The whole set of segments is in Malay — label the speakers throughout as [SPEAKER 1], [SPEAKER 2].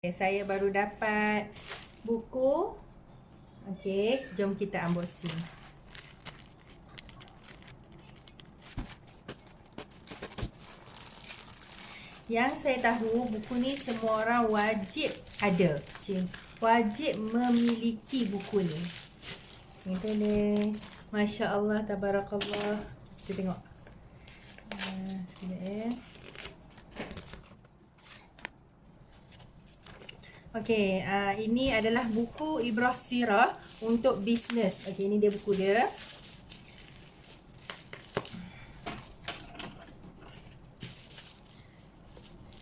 [SPEAKER 1] Saya baru dapat buku. Okey, jom kita unboxing. Yang saya tahu, buku ni semua orang wajib ada. Wajib memiliki buku ni. Ini ni. Masya Allah, tabarakallah. Kita tengok. Sekejap . Okey, ini adalah buku Ibrah Sirah untuk bisnes. Okey, ini dia buku dia.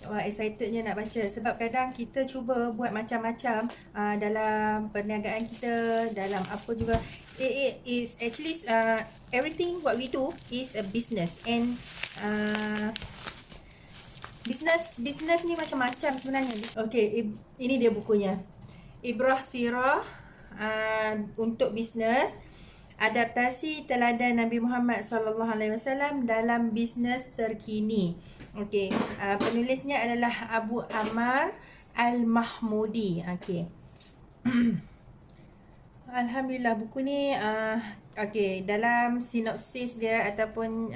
[SPEAKER 1] Wah, excitednya nak baca sebab kadang kita cuba buat macam-macam dalam perniagaan kita, dalam apa juga. It is actually everything what we do is a business, and Business ni macam-macam sebenarnya. Okey, ini dia bukunya. Ibrah Sirah untuk bisnes. Adaptasi teladan Nabi Muhammad SAW dalam bisnes terkini. Okey, penulisnya adalah Abu Ammar Al-Mahmudi. Okey. Alhamdulillah, buku ni okey, dalam sinopsis dia ataupun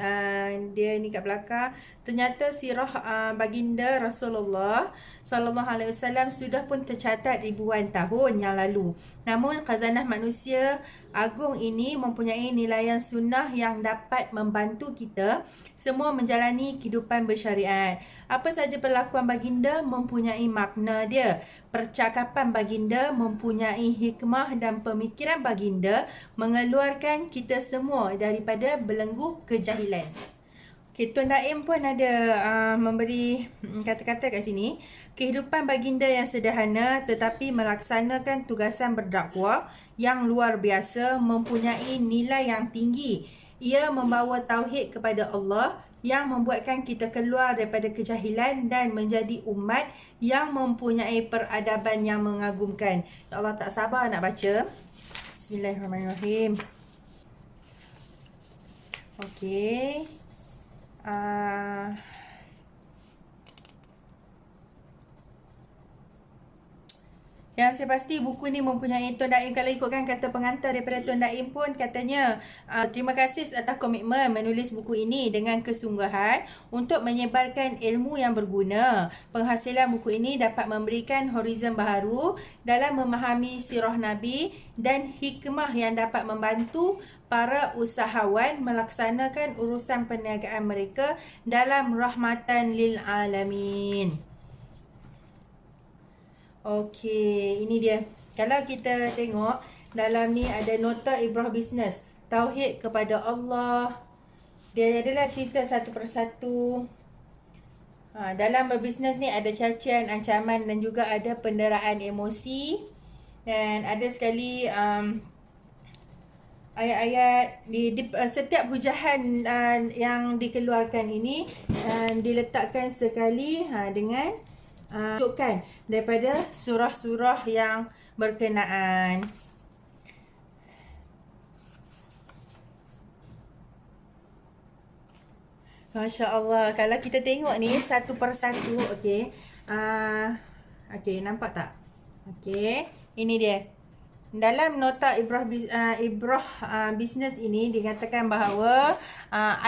[SPEAKER 1] dia ni kat belakang, ternyata sirah baginda Rasulullah sallallahu alaihi wasallam sudah pun tercatat ribuan tahun yang lalu. Namun khazanah manusia agung ini mempunyai nilaian sunnah yang dapat membantu kita semua menjalani kehidupan bersyariat. Apa saja perlakuan baginda mempunyai makna dia. Percakapan baginda mempunyai hikmah dan pemikiran baginda mengeluarkan kita semua daripada belenggu kejahilan. Okay, Tuan Daim pun ada memberi kata-kata kat sini. Kehidupan baginda yang sederhana tetapi melaksanakan tugasan berdakwah yang luar biasa mempunyai nilai yang tinggi. Ia membawa tauhid kepada Allah yang membuatkan kita keluar daripada kejahilan dan menjadi umat yang mempunyai peradaban yang mengagumkan. Ya Allah, tak sabar nak baca. Bismillahirrahmanirrahim. Okey. Yang saya pasti buku ni mempunyai Tuan Daim, kalau ikutkan kata pengantar daripada Tuan Daim pun katanya terima kasih atas komitmen menulis buku ini dengan kesungguhan untuk menyebarkan ilmu yang berguna. Penghasilan buku ini dapat memberikan horizon baharu dalam memahami sirah Nabi dan hikmah yang dapat membantu para usahawan melaksanakan urusan perniagaan mereka dalam rahmatan lil alamin. Okey, ini dia. Kalau kita tengok, dalam ni ada nota Ibrah Bisnes. Tauhid kepada Allah. Dia adalah cerita satu persatu. Dalam berbisnes ni ada cacian, ancaman dan juga ada penderaan emosi. Dan ada sekali ayat-ayat di setiap hujahan yang dikeluarkan ini diletakkan sekali dengan tunjukkan daripada surah-surah yang berkenaan. Masya Allah, kalau kita tengok ni satu persatu, okey. Okey, nampak tak? Okey, ini dia. Dalam nota Ibrah Bisnes ini dikatakan bahawa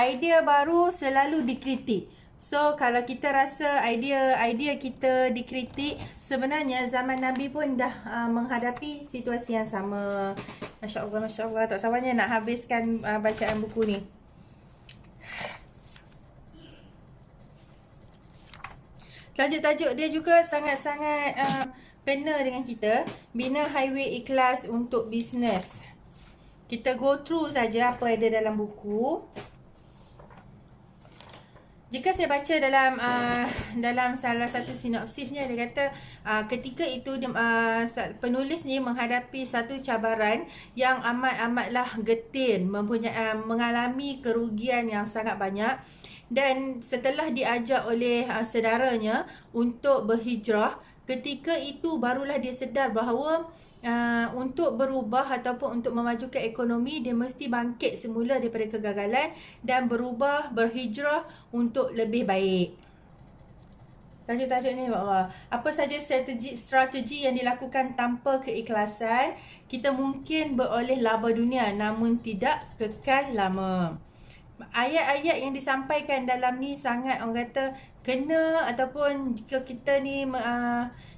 [SPEAKER 1] idea baru selalu dikritik. So, kalau kita rasa idea kita dikritik, sebenarnya zaman Nabi pun dah menghadapi situasi yang sama. Masya Allah, tak sabarnya nak habiskan bacaan buku ni. Tajuk-tajuk dia juga sangat-sangat kena dengan kita. Bina highway ikhlas untuk bisnes. Kita go through saja apa ada dalam buku. Jika saya baca dalam salah satu sinopsisnya, dia kata ketika itu penulis ni menghadapi satu cabaran yang amat-amatlah getir, mengalami kerugian yang sangat banyak, dan setelah diajak oleh saudaranya untuk berhijrah, ketika itu barulah dia sedar bahawa untuk berubah ataupun untuk memajukan ekonomi, dia mesti bangkit semula daripada kegagalan dan berubah, berhijrah untuk lebih baik. Tajuk-tajuk ni, ya Allah. Apa saja strategi yang dilakukan tanpa keikhlasan, kita mungkin beroleh laba dunia namun tidak kekal lama. Ayat-ayat yang disampaikan dalam ni sangat orang kata kena, ataupun jika kita ni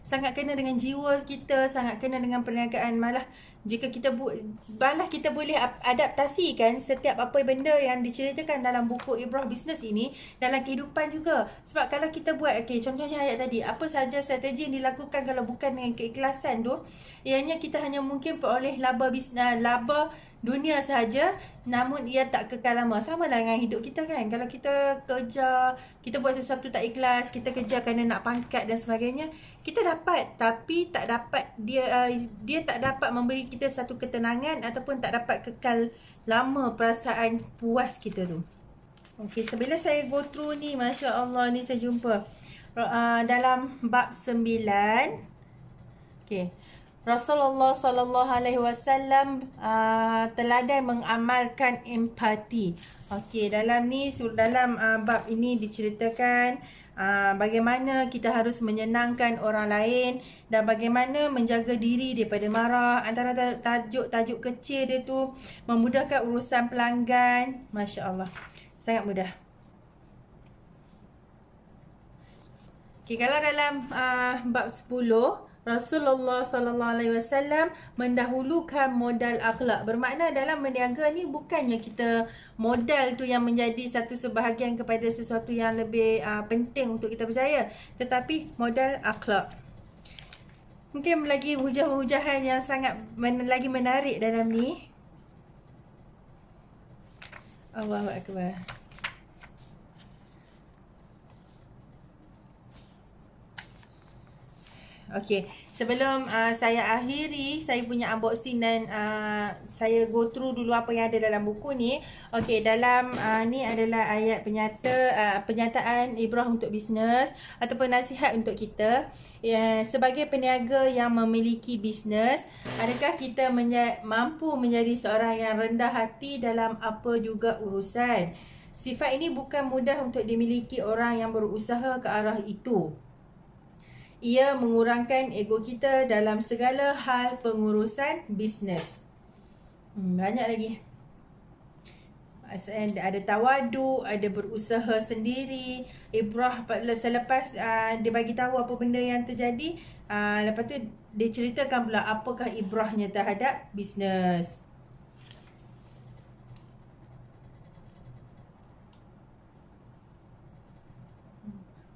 [SPEAKER 1] sangat kena dengan jiwa kita, sangat kena dengan perniagaan. Malah jika kita malah kita boleh adaptasikan setiap apa benda yang diceritakan dalam buku Ibrah Bisnes ini dalam kehidupan juga. Sebab kalau kita buat, contohnya ayat tadi, apa saja strategi yang dilakukan kalau bukan dengan keikhlasan tu, ianya kita hanya mungkin peroleh laba dunia sahaja, namun ia tak kekal lama. Sama lah dengan hidup kita kan. Kalau kita kerja, kita buat sesuatu tak ikhlas, kita kerja kerana nak pangkat dan sebagainya, kita dapat, tapi tak dapat dia tak dapat memberi kita satu ketenangan ataupun tak dapat kekal lama perasaan puas kita tu. Okey, sebila saya go through ni, Masya Allah, ni saya jumpa dalam bab 9. Okey, Rasulullah sallallahu alaihi wasallam teladan mengamalkan empati. Okey, dalam bab ini diceritakan bagaimana kita harus menyenangkan orang lain dan bagaimana menjaga diri daripada marah. Antara tajuk-tajuk kecil dia tu, memudahkan urusan pelanggan. Masya Allah, sangat mudah. Okey, kalau dalam bab 10, Rasulullah sallallahu alaihi wasallam mendahulukan modal akhlak. Bermakna dalam berniaga ni bukannya kita modal tu yang menjadi satu sebahagian kepada sesuatu yang lebih penting untuk kita percaya, tetapi modal akhlak. Mungkin lagi hujah-hujahan yang sangat lagi menarik dalam ni. Allahu akbar. Okey, sebelum saya akhiri saya punya unboxing dan saya go through dulu apa yang ada dalam buku ni. Okey, dalam ni adalah ayat penyataan Ibrah untuk bisnes ataupun nasihat untuk kita. Sebagai peniaga yang memiliki bisnes, adakah kita mampu menjadi seorang yang rendah hati dalam apa juga urusan? Sifat ini bukan mudah untuk dimiliki orang yang berusaha ke arah itu. Ia mengurangkan ego kita dalam segala hal pengurusan bisnes. Banyak lagi. Ada tawadu, ada berusaha sendiri. Ibrah selepas dia bagi tahu apa benda yang terjadi, lepas tu dia ceritakan pula apakah ibrahnya terhadap bisnes.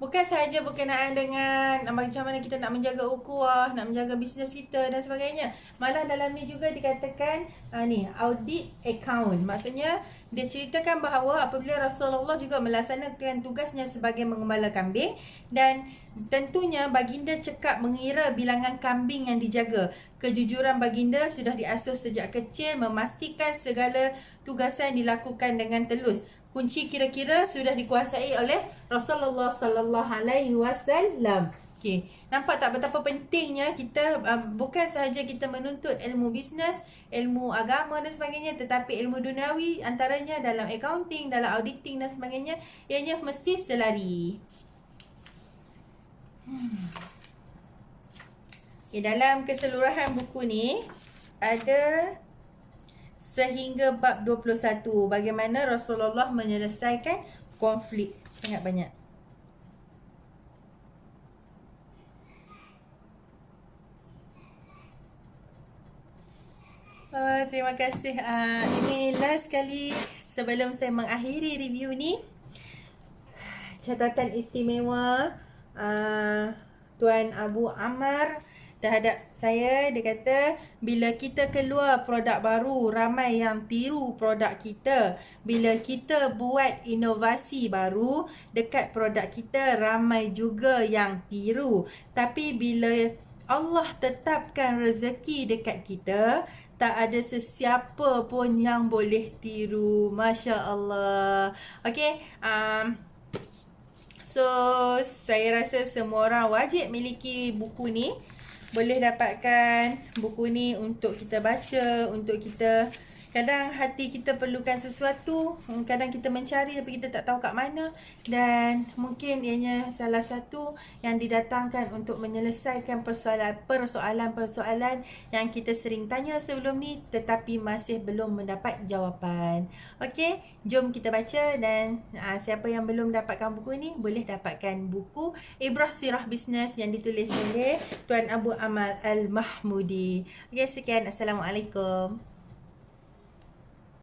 [SPEAKER 1] Bukan sahaja berkenaan dengan macam mana kita nak menjaga ukhuwah, nak menjaga bisnes kita dan sebagainya. Malah dalam ni juga dikatakan ni audit account. Maksudnya dia ceritakan bahawa apabila Rasulullah juga melaksanakan tugasnya sebagai mengembala kambing, dan tentunya baginda cekap mengira bilangan kambing yang dijaga. Kejujuran baginda sudah diasuh sejak kecil, memastikan segala tugasan dilakukan dengan telus. Kunci kira-kira sudah dikuasai oleh Rasulullah sallallahu alaihi wasallam. Okey, nampak tak betapa pentingnya kita bukan sahaja kita menuntut ilmu bisnes, ilmu agama dan sebagainya, tetapi ilmu duniawi, antaranya dalam accounting, dalam auditing dan sebagainya, ianya mesti selari. Okay, dalam keseluruhan buku ni ada sehingga bab 21, bagaimana Rasulullah menyelesaikan konflik. Sangat banyak. Terima kasih. Ini last kali sebelum saya mengakhiri review ni. Catatan istimewa Tuan Abu Ammar terhadap saya. Dia kata, bila kita keluar produk baru, ramai yang tiru produk kita. Bila kita buat inovasi baru dekat produk kita, ramai juga yang tiru. Tapi bila Allah tetapkan rezeki dekat kita, tak ada sesiapa pun yang boleh tiru. Masya Allah. Okay, so saya rasa semua orang wajib miliki buku ni. Boleh dapatkan buku ni untuk kita baca, untuk kita Kadang hati kita perlukan sesuatu, kadang kita mencari tapi kita tak tahu kat mana, dan mungkin ianya salah satu yang didatangkan untuk menyelesaikan persoalan-persoalan yang kita sering tanya sebelum ni tetapi masih belum mendapat jawapan. Okey, jom kita baca, dan siapa yang belum dapatkan buku ni boleh dapatkan buku Ibrah Sirah Bisnes yang ditulis oleh Tuan Abu Amal Al-Mahmudi. Okey, sekian. Assalamualaikum.